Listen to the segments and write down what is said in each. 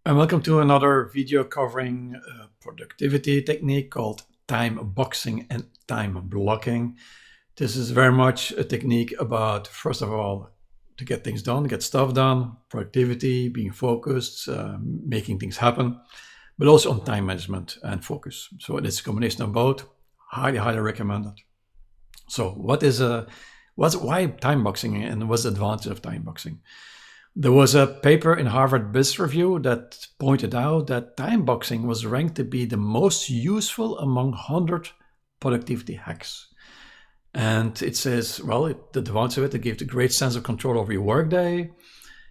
And welcome to another video covering a productivity technique called time boxing and time blocking. This is very much a technique about, first of all, to get things done, get stuff done, productivity, being focused, making things happen, but also on time management and focus. So it's a combination of both. Highly, highly recommended. So why time boxing and what's the advantage of time boxing? There was a paper in Harvard Business Review that pointed out that time boxing was ranked to be the most useful among 100 productivity hacks. And it says, well, the advantage of it gives a great sense of control over your workday.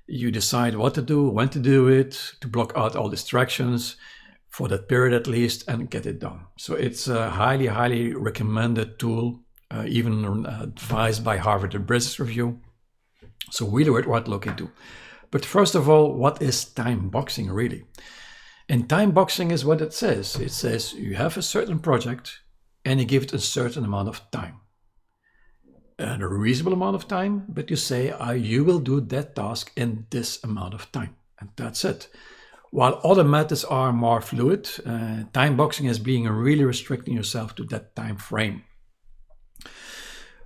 You decide what to do, when to do it, to block out all distractions for that period at least, and get it done. So it's a highly, highly recommended tool, even advised by Harvard Business Review. So really worth looking into. But first of all, what is time boxing really? And time boxing is what it says. It says you have a certain project and you give it a certain amount of time. And a reasonable amount of time, but you say you will do that task in this amount of time. And that's it. While other methods are more fluid, time boxing is being really restricting yourself to that time frame.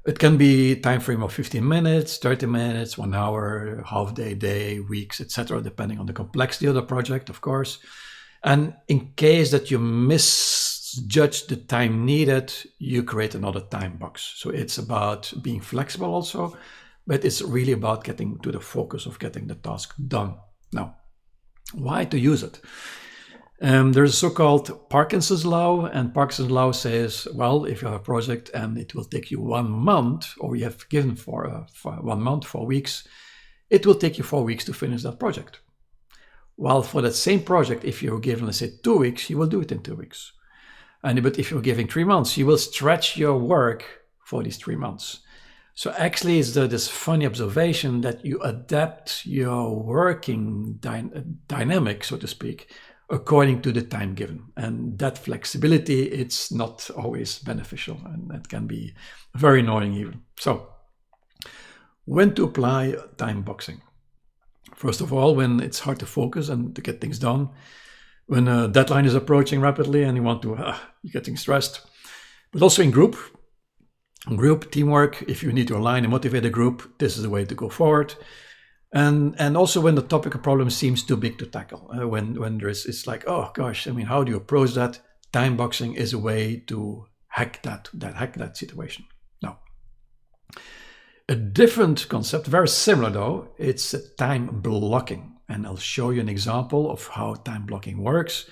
It can be a time frame of 15 minutes, 30 minutes, 1 hour, half day, weeks, etc., depending on the complexity of the project, of course. And in case that you misjudge the time needed, you create another time box. So it's about being flexible also, but it's really about getting to the focus of getting the task done. Now, why to use it? There's a so-called Parkinson's law, and Parkinson's law says, well, if you have a project and it will take you 1 month, or you have given for 1 month, 4 weeks, it will take you 4 weeks to finish that project. While for that same project, if you're given, let's say, 2 weeks, you will do it in 2 weeks. But if you're giving 3 months, you will stretch your work for these 3 months. So actually, it's this funny observation that you adapt your working dynamic, so to speak, according to the time given. And that flexibility, it's not always beneficial, and that can be very annoying even. So when to apply time boxing? First of all, when it's hard to focus and to get things done, when a deadline is approaching rapidly and you want to, you're getting stressed, but also in group teamwork. If you need to align and motivate a group, this is the way to go forward. And also when the topic of problem seems too big to tackle, when it's like, oh gosh, I mean, how do you approach that? Time boxing is a way to hack that situation. Now, a different concept, very similar though, it's time blocking, and I'll show you an example of how time blocking works.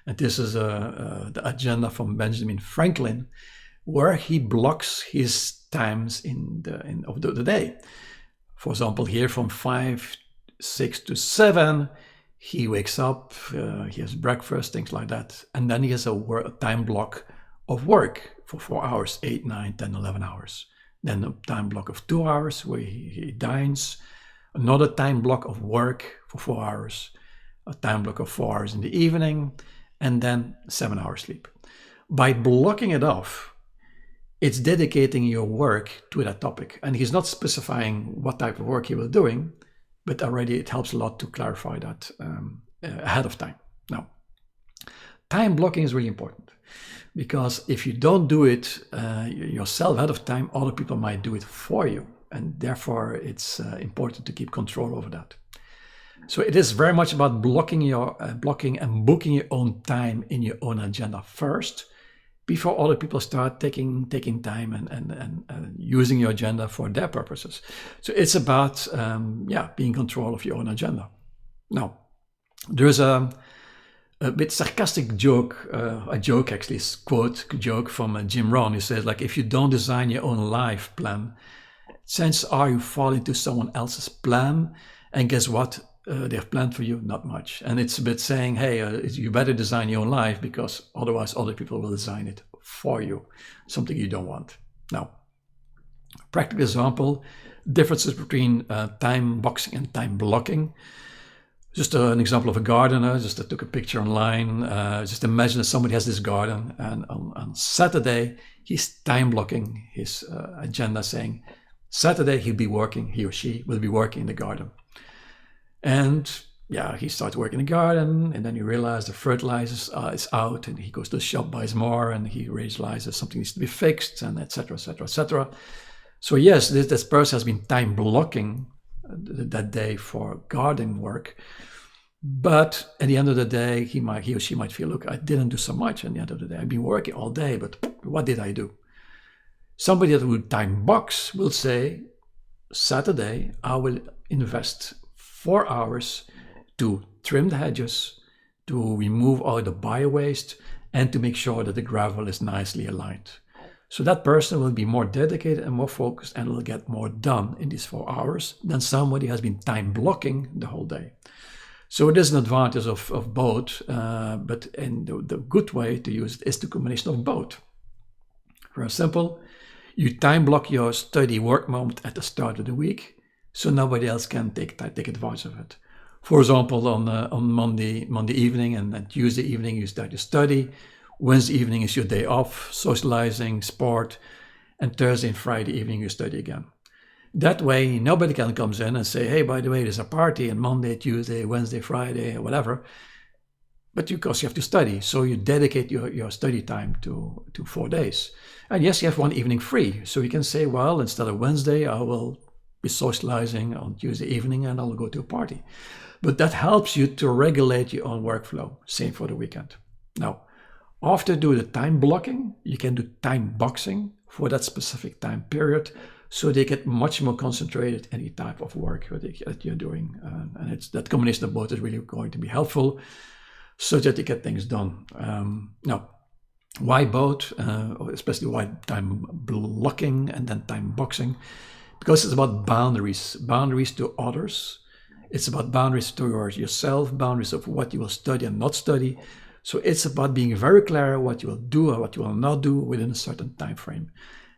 And this is the agenda from Benjamin Franklin, where he blocks his times of the day. For example, here from 5, 6 to 7, he wakes up, he has breakfast, things like that. And then he has a time block of work for 4 hours, 8, 9, 10, 11 hours. Then a time block of 2 hours where he dines. Another time block of work for 4 hours. A time block of 4 hours in the evening. And then 7 hours sleep. By blocking it off, it's dedicating your work to that topic. And he's not specifying what type of work he will be doing, but already it helps a lot to clarify that ahead of time. Now, time blocking is really important, because if you don't do it yourself ahead of time, other people might do it for you. And therefore, it's important to keep control over that. So it is very much about blocking and booking your own time in your own agenda first, before other people start taking time and using your agenda for their purposes. So it's about being in control of your own agenda. Now, there's a bit sarcastic joke, quote from Jim Rohn. He says, like, if you don't design your own life plan, chances are you fall into someone else's plan, and guess what? They have planned for you, not much. And it's a bit saying, hey, you better design your own life, because otherwise other people will design it for you, something you don't want. Now, practical example, differences between time boxing and time blocking. Just an example of a gardener, I took a picture online. Just imagine that somebody has this garden, and on Saturday, he's time blocking his agenda, saying, Saturday he or she will be working in the garden. And yeah, he starts working in the garden, and then you realize the fertilizer is out, and he goes to the shop, buys more, and he realizes something needs to be fixed, and etc., etc., etc. So yes, this person has been time blocking that day for garden work, but at the end of the day, he or she might feel, look, I didn't do so much at the end of the day. I've been working all day, but what did I do? Somebody that would time box will say, Saturday, I will invest 4 hours to trim the hedges, to remove all the bio-waste, and to make sure that the gravel is nicely aligned. So that person will be more dedicated and more focused and will get more done in these 4 hours than somebody who has been time blocking the whole day. So it is an advantage of both, but the good way to use it is the combination of both. Very simple. You time block your study work moment at the start of the week, so nobody else can take advantage of it. For example, on Monday evening and then Tuesday evening you start to study. Wednesday evening is your day off, socializing, sport, and Thursday and Friday evening you study again. That way, nobody can come in and say, hey, by the way, there's a party on Monday, Tuesday, Wednesday, Friday, or whatever. But because you have to study, so you dedicate your study time to 4 days. And yes, you have one evening free. So you can say, well, instead of Wednesday, I will be socializing on Tuesday evening and I'll go to a party. But that helps you to regulate your own workflow. Same for the weekend. Now, after do the time blocking, you can do time boxing for that specific time period, so they get much more concentrated any type of work that you're doing. And it's that combination of both is really going to be helpful so that you get things done. Now, why both? Especially why time blocking and then time boxing? Because it's about boundaries to others. It's about boundaries towards yourself, boundaries of what you will study and not study. So it's about being very clear what you will do or what you will not do within a certain time frame.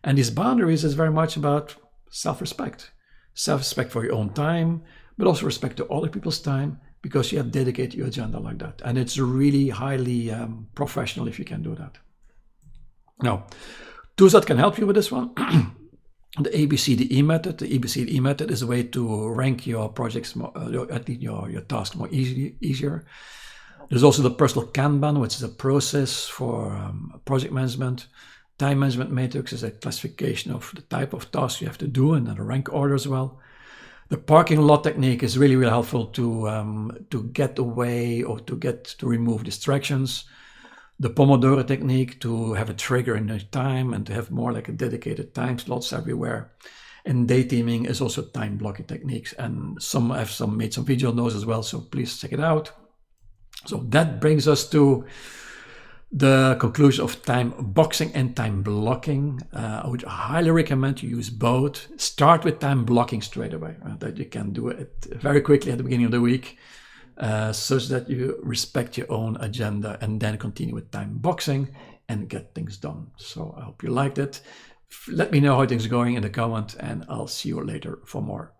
And these boundaries is very much about self-respect. Self-respect for your own time, but also respect to other people's time, because you have dedicated your agenda like that. And it's really highly professional if you can do that. Now, tools that can help you with this one. The ABCDE method. The ABCDE method is a way to rank your projects, your tasks more easier. There's also the personal KANBAN, which is a process for project management. Time management matrix is a classification of the type of tasks you have to do and then a rank order as well. The parking lot technique is really, really helpful to get away or to remove distractions. The Pomodoro technique to have a trigger in the time and to have more like a dedicated time slots everywhere. And day teaming is also time blocking techniques, and I've made some video on those as well, so please check it out. So that brings us to the conclusion of time boxing and time blocking. I would highly recommend you use both. Start with time blocking straight away, that you can do it very quickly at the beginning of the week, such that you respect your own agenda, and then continue with time boxing and get things done. So I hope you liked it. Let me know how things are going in the comment, and I'll see you later for more.